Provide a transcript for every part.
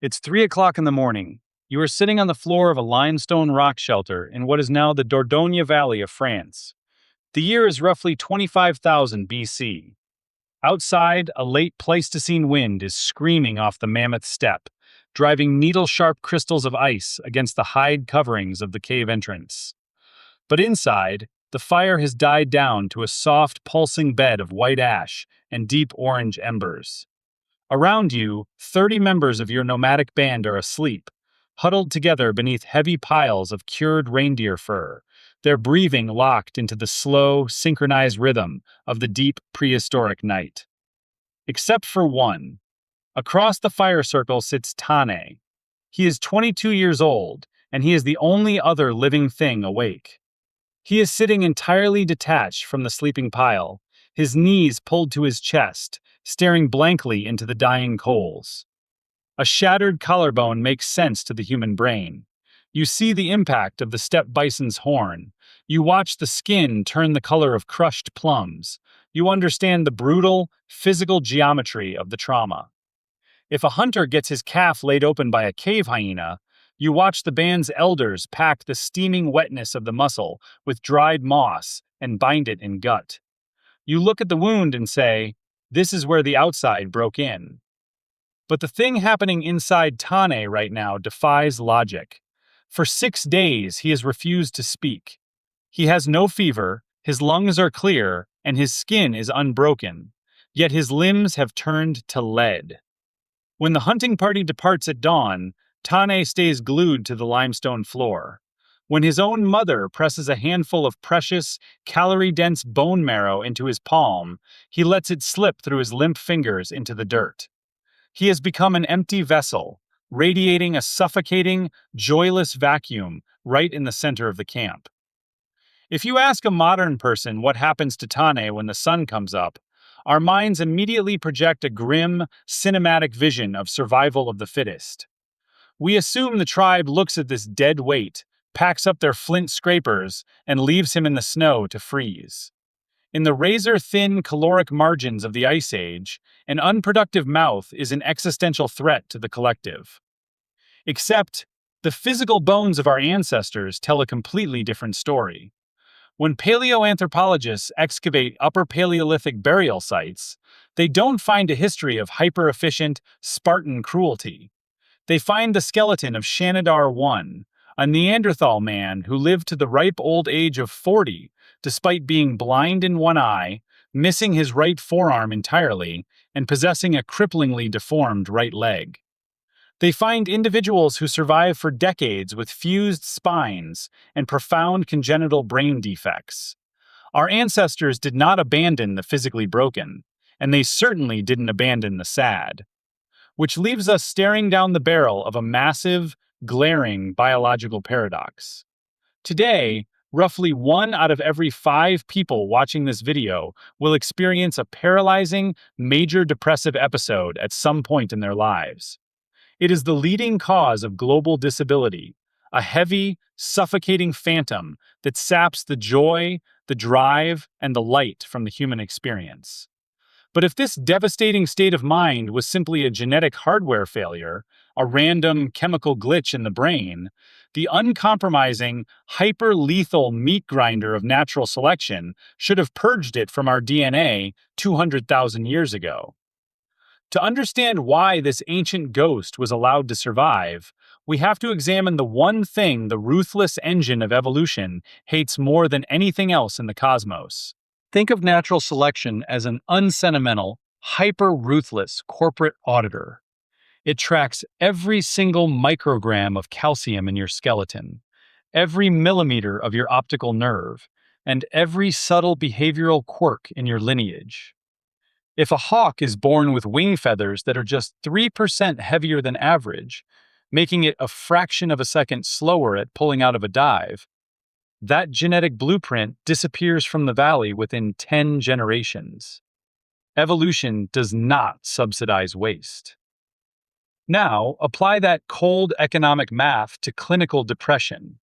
It's 3 o'clock in the morning. You are sitting on the floor of a limestone rock shelter in what is now the Dordogne Valley of France. The year is roughly 25,000 BC. Outside, a late Pleistocene wind is screaming off the mammoth steppe, driving needle-sharp crystals of ice against the hide coverings of the cave entrance. But inside, the fire has died down to a soft, pulsing bed of white ash and deep orange embers. Around you, 30 members of your nomadic band are asleep, huddled together beneath heavy piles of cured reindeer fur, their breathing locked into the slow, synchronized rhythm of the deep prehistoric night. Except for one. Across the fire circle sits Tane. He is 22 years old, and he is the only other living thing awake. He is sitting entirely detached from the sleeping pile, his knees pulled to his chest, staring blankly into the dying coals. A shattered collarbone makes sense to the human brain. You see the impact of the steppe bison's horn. You watch the skin turn the color of crushed plums. You understand the brutal, physical geometry of the trauma. If a hunter gets his calf laid open by a cave hyena, you watch the band's elders pack the steaming wetness of the muscle with dried moss and bind it in gut. You look at the wound and say, "This is where the outside broke in." But the thing happening inside Tane right now defies logic. For 6 days, he has refused to speak. He has no fever, his lungs are clear, and his skin is unbroken. Yet his limbs have turned to lead. When the hunting party departs at dawn, Tane stays glued to the limestone floor. When his own mother presses a handful of precious, calorie-dense bone marrow into his palm, he lets it slip through his limp fingers into the dirt. He has become an empty vessel, radiating a suffocating, joyless vacuum right in the center of the camp. If you ask a modern person what happens to Tane when the sun comes up, our minds immediately project a grim, cinematic vision of survival of the fittest. We assume the tribe looks at this dead weight, packs up their flint scrapers, and leaves him in the snow to freeze. In the razor-thin caloric margins of the Ice Age, an unproductive mouth is an existential threat to the collective. Except, the physical bones of our ancestors tell a completely different story. When paleoanthropologists excavate Upper Paleolithic burial sites, they don't find a history of hyper-efficient, Spartan cruelty. They find the skeleton of Shanidar I, a Neanderthal man who lived to the ripe old age of 40, despite being blind in one eye, missing his right forearm entirely, and possessing a cripplingly deformed right leg. They find individuals who survive for decades with fused spines and profound congenital brain defects. Our ancestors did not abandon the physically broken, and they certainly didn't abandon the sad. Which leaves us staring down the barrel of a massive, glaring biological paradox. Today, roughly 1 out of every 5 people watching this video will experience a paralyzing, major depressive episode at some point in their lives. It is the leading cause of global disability, a heavy, suffocating phantom that saps the joy, the drive, and the light from the human experience. But if this devastating state of mind was simply a genetic hardware failure, a random chemical glitch in the brain, the uncompromising, hyper-lethal meat grinder of natural selection should have purged it from our DNA 200,000 years ago. To understand why this ancient ghost was allowed to survive, we have to examine the one thing the ruthless engine of evolution hates more than anything else in the cosmos. Think of natural selection as an unsentimental, hyper-ruthless corporate auditor. It tracks every single microgram of calcium in your skeleton, every millimeter of your optical nerve, and every subtle behavioral quirk in your lineage. If a hawk is born with wing feathers that are just 3% heavier than average, making it a fraction of a second slower at pulling out of a dive, that genetic blueprint disappears from the valley within 10 generations. Evolution does not subsidize waste. Now, apply that cold economic math to clinical depression.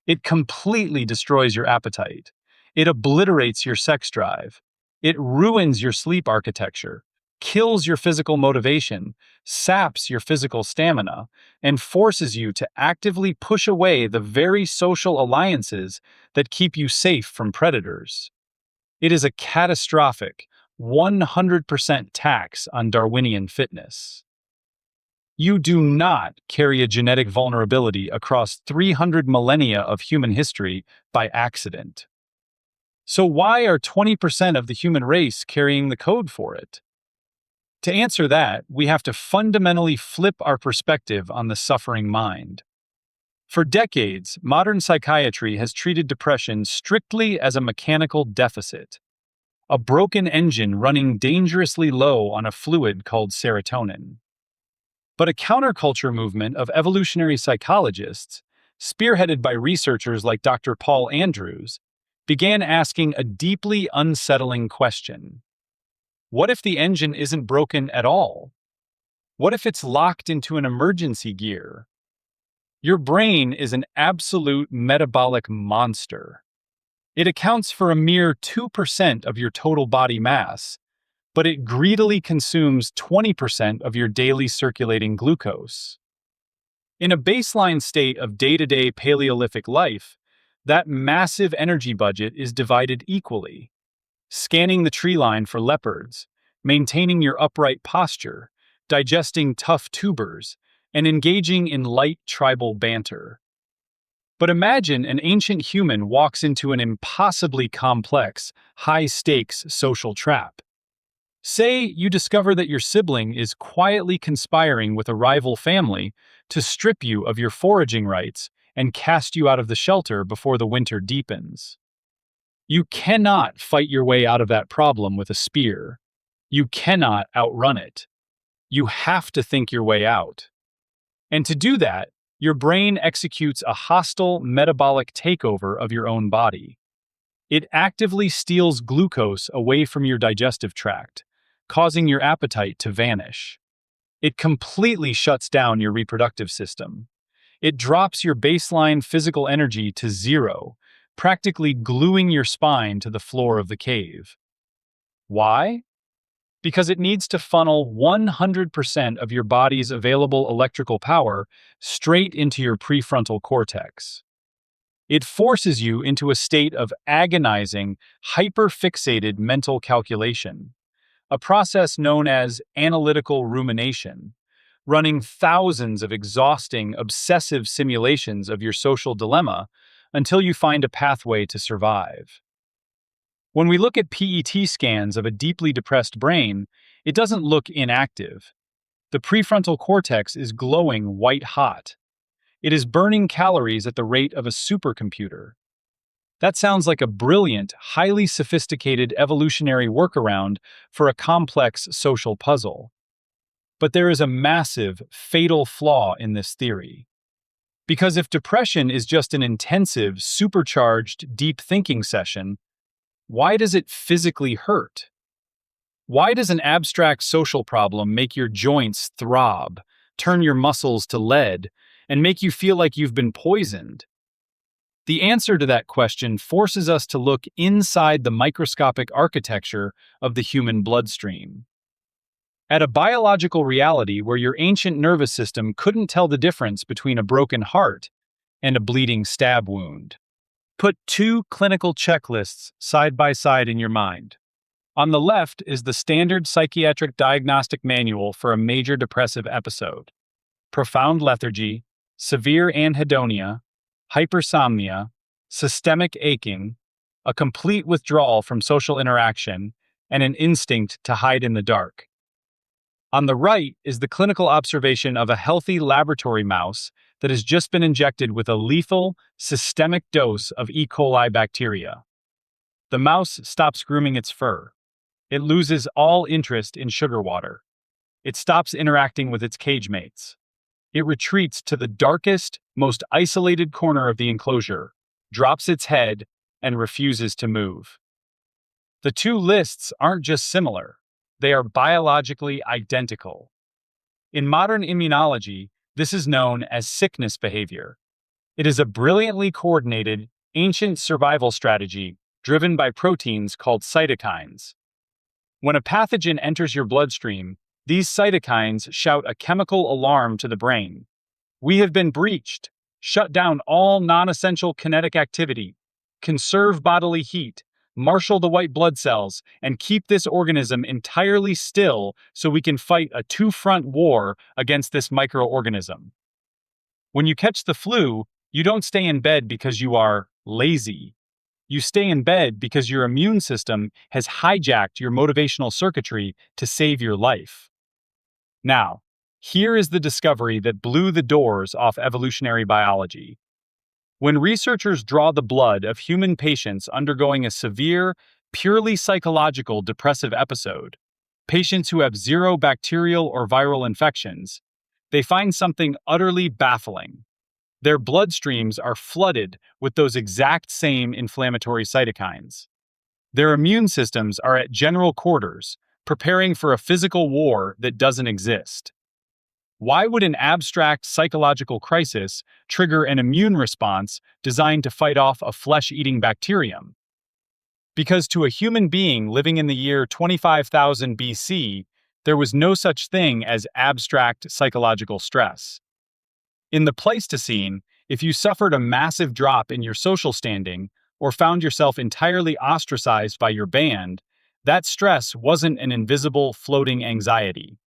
It completely destroys your appetite. It obliterates your sex drive. It ruins your sleep architecture, kills your physical motivation, saps your physical stamina, and forces you to actively push away the very social alliances that keep you safe from predators. It is a catastrophic, 100% tax on Darwinian fitness. You do not carry a genetic vulnerability across 300 millennia of human history by accident. So why are 20% of the human race carrying the code for it? To answer that, we have to fundamentally flip our perspective on the suffering mind. For decades, modern psychiatry has treated depression strictly as a mechanical deficit, a broken engine running dangerously low on a fluid called serotonin. But a counterculture movement of evolutionary psychologists, spearheaded by researchers like Dr. Paul Andrews, began asking a deeply unsettling question. What if the engine isn't broken at all? What if it's locked into an emergency gear? Your brain is an absolute metabolic monster. It accounts for a mere 2% of your total body mass, but it greedily consumes 20% of your daily circulating glucose. In a baseline state of day-to-day Paleolithic life, that massive energy budget is divided equally. Scanning the tree line for leopards, maintaining your upright posture, digesting tough tubers, and engaging in light tribal banter. But imagine an ancient human walks into an impossibly complex, high-stakes social trap. Say you discover that your sibling is quietly conspiring with a rival family to strip you of your foraging rights and cast you out of the shelter before the winter deepens. You cannot fight your way out of that problem with a spear. You cannot outrun it. You have to think your way out. And to do that, your brain executes a hostile metabolic takeover of your own body. It actively steals glucose away from your digestive tract, causing your appetite to vanish. It completely shuts down your reproductive system. It drops your baseline physical energy to zero, practically gluing your spine to the floor of the cave. Why? Because it needs to funnel 100% of your body's available electrical power straight into your prefrontal cortex. It forces you into a state of agonizing, hyper-fixated mental calculation, a process known as analytical rumination, running thousands of exhausting, obsessive simulations of your social dilemma until you find a pathway to survive. When we look at PET scans of a deeply depressed brain, it doesn't look inactive. The prefrontal cortex is glowing white hot. It is burning calories at the rate of a supercomputer. That sounds like a brilliant, highly sophisticated evolutionary workaround for a complex social puzzle. But there is a massive, fatal flaw in this theory. Because if depression is just an intensive, supercharged, deep thinking session, why does it physically hurt? Why does an abstract social problem make your joints throb, turn your muscles to lead, and make you feel like you've been poisoned? The answer to that question forces us to look inside the microscopic architecture of the human bloodstream. At a biological reality where your ancient nervous system couldn't tell the difference between a broken heart and a bleeding stab wound. Put two clinical checklists side by side in your mind. On the left is the standard psychiatric diagnostic manual for a major depressive episode: profound lethargy, severe anhedonia, hypersomnia, systemic aching, a complete withdrawal from social interaction, and an instinct to hide in the dark. On the right is the clinical observation of a healthy laboratory mouse that has just been injected with a lethal, systemic dose of E. coli bacteria. The mouse stops grooming its fur. It loses all interest in sugar water. It stops interacting with its cage mates. It retreats to the darkest, most isolated corner of the enclosure, drops its head, and refuses to move. The two lists aren't just similar, they are biologically identical. In modern immunology, this is known as sickness behavior. It is a brilliantly coordinated, ancient survival strategy driven by proteins called cytokines. When a pathogen enters your bloodstream, these cytokines shout a chemical alarm to the brain. We have been breached. Shut down all non-essential kinetic activity. Conserve bodily heat. Marshal the white blood cells and keep this organism entirely still so we can fight a two-front war against this microorganism. When you catch the flu, you don't stay in bed because you are lazy. You stay in bed because your immune system has hijacked your motivational circuitry to save your life. Now, here is the discovery that blew the doors off evolutionary biology. When researchers draw the blood of human patients undergoing a severe, purely psychological depressive episode, patients who have zero bacterial or viral infections, they find something utterly baffling. Their bloodstreams are flooded with those exact same inflammatory cytokines. Their immune systems are at general quarters, preparing for a physical war that doesn't exist. Why would an abstract psychological crisis trigger an immune response designed to fight off a flesh-eating bacterium? Because to a human being living in the year 25,000 BC, there was no such thing as abstract psychological stress. In the Pleistocene, if you suffered a massive drop in your social standing or found yourself entirely ostracized by your band, that stress wasn't an invisible, floating anxiety.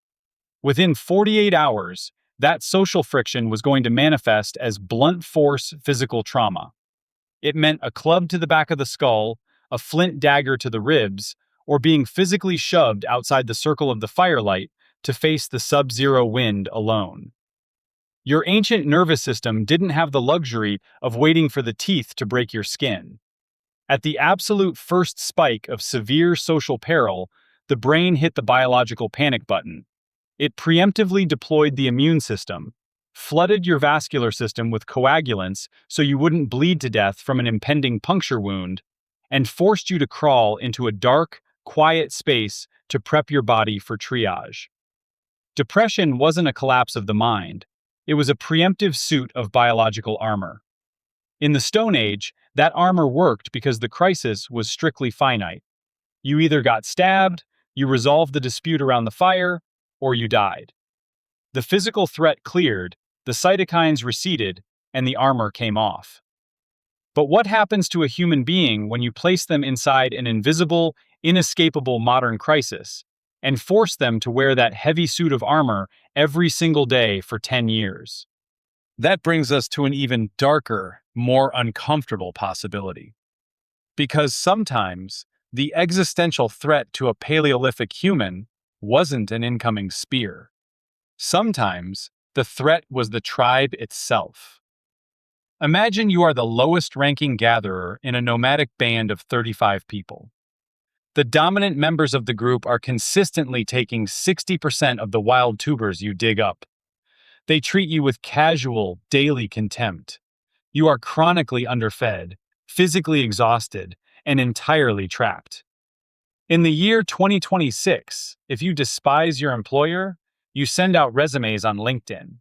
Within 48 hours, that social friction was going to manifest as blunt force physical trauma. It meant a club to the back of the skull, a flint dagger to the ribs, or being physically shoved outside the circle of the firelight to face the sub-zero wind alone. Your ancient nervous system didn't have the luxury of waiting for the teeth to break your skin. At the absolute first spike of severe social peril, the brain hit the biological panic button. It preemptively deployed the immune system, flooded your vascular system with coagulants so you wouldn't bleed to death from an impending puncture wound, and forced you to crawl into a dark, quiet space to prep your body for triage. Depression wasn't a collapse of the mind. It was a preemptive suit of biological armor. In the Stone Age, that armor worked because the crisis was strictly finite. You either got stabbed, you resolved the dispute around the fire, or you died. The physical threat cleared, the cytokines receded, and the armor came off. But what happens to a human being when you place them inside an invisible, inescapable modern crisis, and force them to wear that heavy suit of armor every single day for 10 years? That brings us to an even darker, more uncomfortable possibility. Because sometimes, the existential threat to a Paleolithic human wasn't an incoming spear. Sometimes, the threat was the tribe itself. Imagine you are the lowest-ranking gatherer in a nomadic band of 35 people. The dominant members of the group are consistently taking 60% of the wild tubers you dig up. They treat you with casual, daily contempt. You are chronically underfed, physically exhausted, and entirely trapped. In the year 2026, if you despise your employer, you send out resumes on LinkedIn.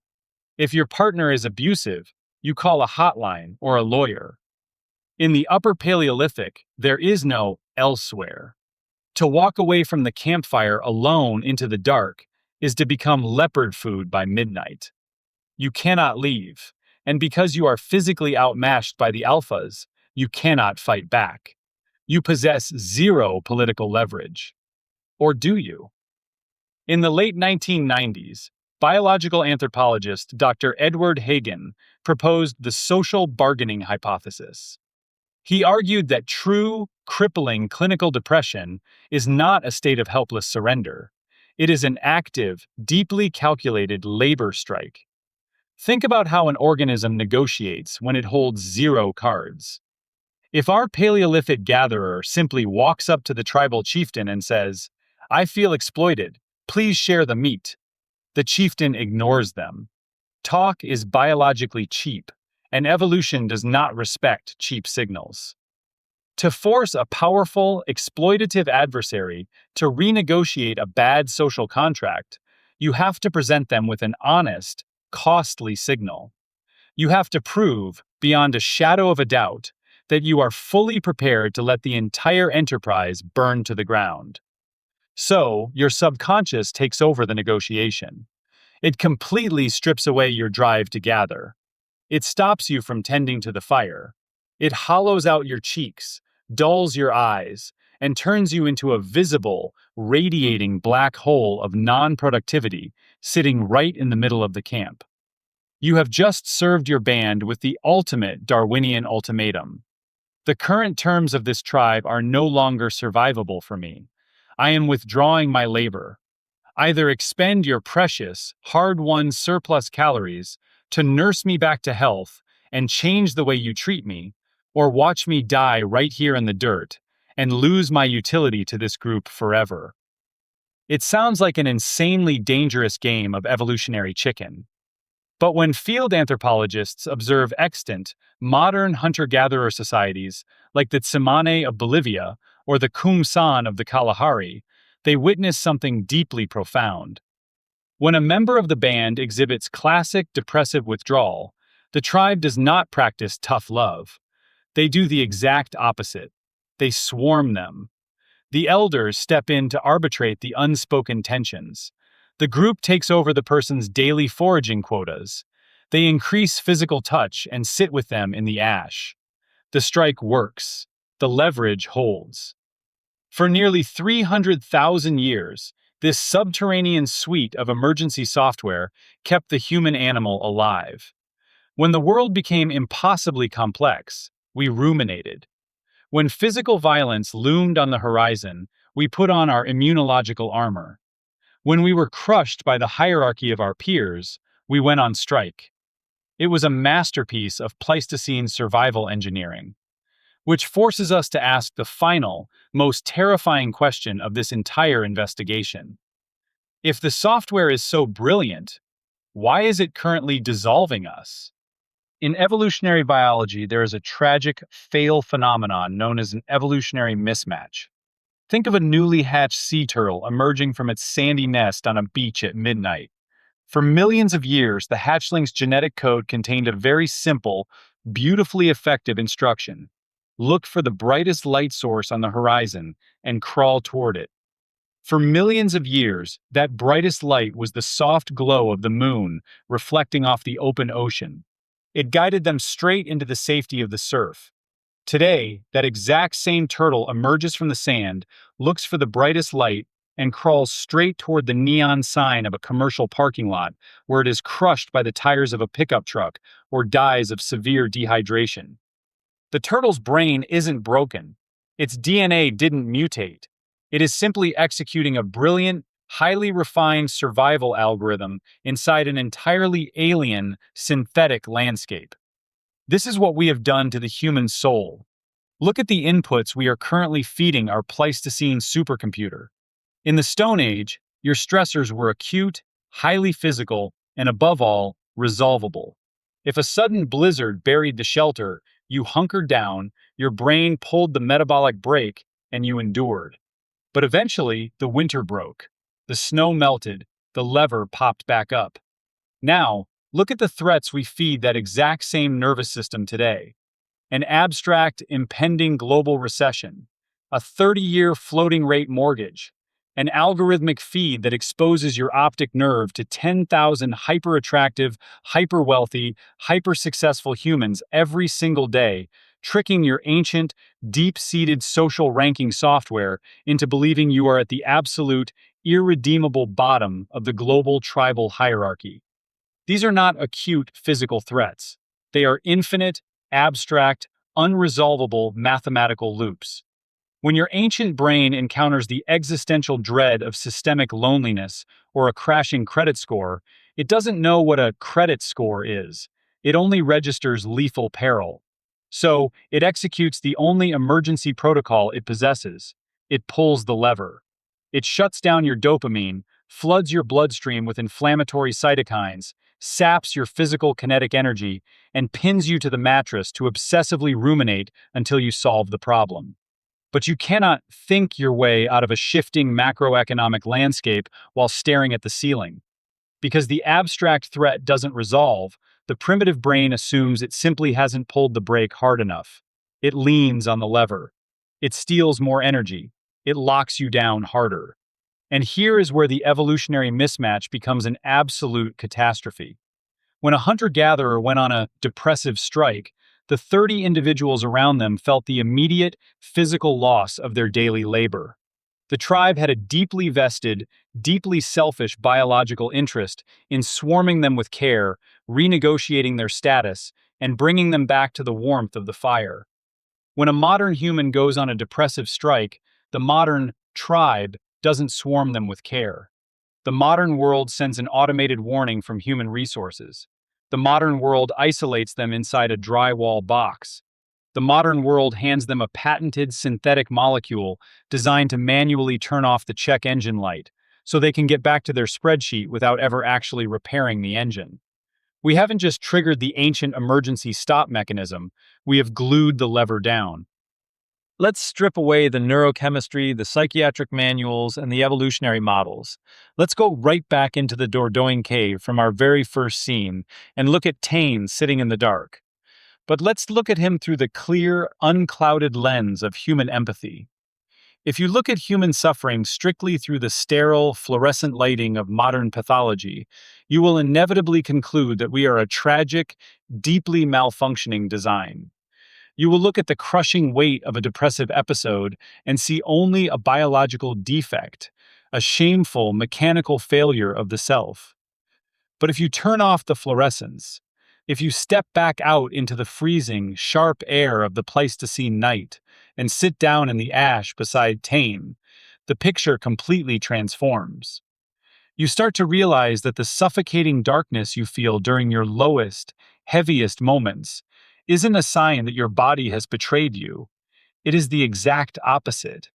If your partner is abusive, you call a hotline or a lawyer. In the Upper Paleolithic, there is no elsewhere. To walk away from the campfire alone into the dark is to become leopard food by midnight. You cannot leave, and because you are physically outmatched by the alphas, you cannot fight back. You possess zero political leverage. Or do you? In the late 1990s, biological anthropologist Dr. Edward Hagen proposed the social bargaining hypothesis. He argued that true, crippling clinical depression is not a state of helpless surrender. It is an active, deeply calculated labor strike. Think about how an organism negotiates when it holds zero cards. If our Paleolithic gatherer simply walks up to the tribal chieftain and says, "I feel exploited, please share the meat," the chieftain ignores them. Talk is biologically cheap, and evolution does not respect cheap signals. To force a powerful, exploitative adversary to renegotiate a bad social contract, you have to present them with an honest, costly signal. You have to prove, beyond a shadow of a doubt, that you are fully prepared to let the entire enterprise burn to the ground. So, your subconscious takes over the negotiation. It completely strips away your drive to gather. It stops you from tending to the fire. It hollows out your cheeks, dulls your eyes, and turns you into a visible, radiating black hole of non productivity sitting right in the middle of the camp. You have just served your band with the ultimate Darwinian ultimatum. The current terms of this tribe are no longer survivable for me. I am withdrawing my labor. Either expend your precious, hard-won surplus calories to nurse me back to health and change the way you treat me, or watch me die right here in the dirt and lose my utility to this group forever. It sounds like an insanely dangerous game of evolutionary chicken. But when field anthropologists observe extant, modern hunter-gatherer societies like the Tsimane of Bolivia or the Kumsan of the Kalahari, they witness something deeply profound. When a member of the band exhibits classic depressive withdrawal, the tribe does not practice tough love. They do the exact opposite. They swarm them. The elders step in to arbitrate the unspoken tensions. The group takes over the person's daily foraging quotas. They increase physical touch and sit with them in the ash. The strike works. The leverage holds. For nearly 300,000 years, this subterranean suite of emergency software kept the human animal alive. When the world became impossibly complex, we ruminated. When physical violence loomed on the horizon, we put on our immunological armor. When we were crushed by the hierarchy of our peers, we went on strike. It was a masterpiece of Pleistocene survival engineering, which forces us to ask the final, most terrifying question of this entire investigation. If the software is so brilliant, why is it currently dissolving us? In evolutionary biology, there is a tragic fail phenomenon known as an evolutionary mismatch. Think of a newly hatched sea turtle emerging from its sandy nest on a beach at midnight. For millions of years, the hatchling's genetic code contained a very simple, beautifully effective instruction. Look for the brightest light source on the horizon and crawl toward it. For millions of years, that brightest light was the soft glow of the moon reflecting off the open ocean. It guided them straight into the safety of the surf. Today, that exact same turtle emerges from the sand, looks for the brightest light, and crawls straight toward the neon sign of a commercial parking lot, where it is crushed by the tires of a pickup truck or dies of severe dehydration. The turtle's brain isn't broken. Its DNA didn't mutate. It is simply executing a brilliant, highly refined survival algorithm inside an entirely alien, synthetic landscape. This is what we have done to the human soul. Look at the inputs we are currently feeding our Pleistocene supercomputer. In the Stone Age, your stressors were acute, highly physical, and above all, resolvable. If a sudden blizzard buried the shelter, you hunkered down, your brain pulled the metabolic brake, and you endured. But eventually, the winter broke. The snow melted, the lever popped back up. Now, look at the threats we feed that exact same nervous system today. An abstract, impending global recession, a 30-year floating rate mortgage, an algorithmic feed that exposes your optic nerve to 10,000 hyper-attractive, hyper-wealthy, hyper-successful humans every single day, tricking your ancient, deep-seated social ranking software into believing you are at the absolute, irredeemable bottom of the global tribal hierarchy. These are not acute physical threats. They are infinite, abstract, unresolvable mathematical loops. When your ancient brain encounters the existential dread of systemic loneliness or a crashing credit score, it doesn't know what a credit score is. It only registers lethal peril. So, it executes the only emergency protocol it possesses. It pulls the lever. It shuts down your dopamine, floods your bloodstream with inflammatory cytokines, saps your physical kinetic energy, and pins you to the mattress to obsessively ruminate until you solve the problem. But you cannot think your way out of a shifting macroeconomic landscape while staring at the ceiling. Because the abstract threat doesn't resolve, the primitive brain assumes it simply hasn't pulled the brake hard enough. It leans on the lever. It steals more energy. It locks you down harder. And here is where the evolutionary mismatch becomes an absolute catastrophe. When a hunter-gatherer went on a depressive strike, the 30 individuals around them felt the immediate physical loss of their daily labor. The tribe had a deeply vested, deeply selfish biological interest in swarming them with care, renegotiating their status, and bringing them back to the warmth of the fire. When a modern human goes on a depressive strike, the modern tribe doesn't swarm them with care. The modern world sends an automated warning from human resources. The modern world isolates them inside a drywall box. The modern world hands them a patented synthetic molecule designed to manually turn off the check engine light, so they can get back to their spreadsheet without ever actually repairing the engine. We haven't just triggered the ancient emergency stop mechanism, we have glued the lever down. Let's strip away the neurochemistry, the psychiatric manuals, and the evolutionary models. Let's go right back into the Dordogne cave from our very first scene and look at Tane sitting in the dark. But let's look at him through the clear, unclouded lens of human empathy. If you look at human suffering strictly through the sterile, fluorescent lighting of modern pathology, you will inevitably conclude that we are a tragic, deeply malfunctioning design. You will look at the crushing weight of a depressive episode and see only a biological defect, a shameful, mechanical failure of the self. But if you turn off the fluorescence, if you step back out into the freezing, sharp air of the Pleistocene night and sit down in the ash beside Tane, the picture completely transforms. You start to realize that the suffocating darkness you feel during your lowest, heaviest moments isn't a sign that your body has betrayed you. It is the exact opposite.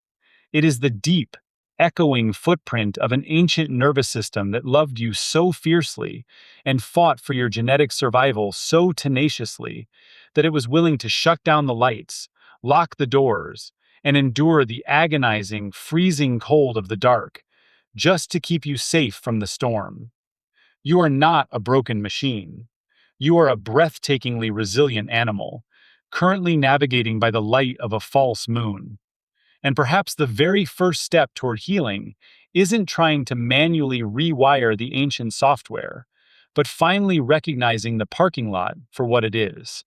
It is the deep, echoing footprint of an ancient nervous system that loved you so fiercely and fought for your genetic survival so tenaciously that it was willing to shut down the lights, lock the doors, and endure the agonizing, freezing cold of the dark, just to keep you safe from the storm. You are not a broken machine. You are a breathtakingly resilient animal, currently navigating by the light of a false moon. And perhaps the very first step toward healing isn't trying to manually rewire the ancient software, but finally recognizing the parking lot for what it is.